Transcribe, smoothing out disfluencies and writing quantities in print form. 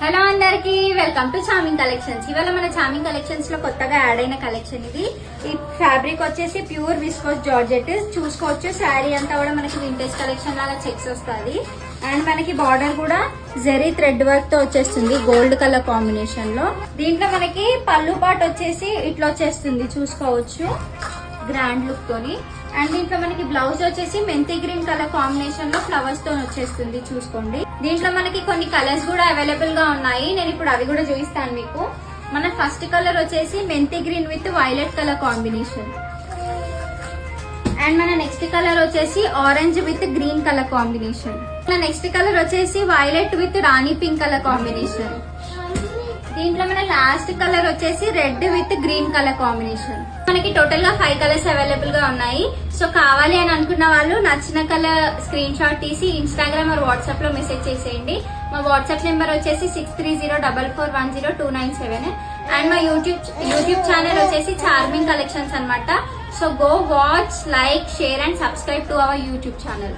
Hello అందరికి welcome to charming collections. ఇవాళ మన చామింగ్ కలెక్షన్స్ లో కొత్తగా యాడ్ అయిన కలెక్షన్ ఇది. ఈ ఫ్యాబ్రిక్ వచ్చేసి ప్యూర్ విస్కోస్ జార్జెట్. చూసుకోవచ్చు శారీ అంతా కూడా మనకి వింటేజ్ కలెక్షన్ లాగా చెక్స్ వస్తుంది. అండ్ మనకి బార్డర్ కూడా జెరీ థ్రెడ్ వర్క్ తో వచ్చేస్తుంది గోల్డ్ కలర్ కాంబినేషన్ లో. దీంట్లో మనకి పళ్ళు పాటు వచ్చేసి ఇట్లా వచ్చేస్తుంది, చూసుకోవచ్చు గ్రాండ్ లుక్ తోని. అండ్ దీంట్లో మనకి బ్లౌజ్ వచ్చేసి మెంతి గ్రీన్ కలర్ కాంబినేషన్ లో ఫ్లవర్స్ తో వచ్చేస్తుంది, చూసుకోండి. దీంట్లో మనకి కొన్ని కలర్స్ కూడా అవైలబుల్ గా ఉన్నాయి, నేను ఇప్పుడు అవి కూడా చూపిస్తాను మీకు. మన ఫస్ట్ కలర్ వచ్చేసి మెంతి green with violet colour combination. And మన నెక్స్ట్ కలర్ వచ్చేసి orange with green colour combination. మన నెక్స్ట్ కలర్ వచ్చేసి violet with Rani pink colour combination. దీంట్లో మన లాస్ట్ కలర్ వచ్చేసి red with green colour combination. మనకి టోటల్ గా 5 కలర్స్ అవైలబుల్ గా ఉన్నాయి. సో కావాలి అని అనుకున్న వాళ్ళు నచ్చిన కలర్ స్క్రీన్ షాట్ తీసి ఇన్స్టాగ్రామ్ మరియు వాట్సాప్ లో మెసేజ్ చేసేయండి. మా వాట్సాప్ నెంబర్ వచ్చేసి 6304410297. అండ్ మా యూట్యూబ్ ఛానల్ వచ్చేసి చార్మింగ్ కలెక్షన్స్ అన్నమాట. So go watch, like, share and subscribe to our YouTube channel.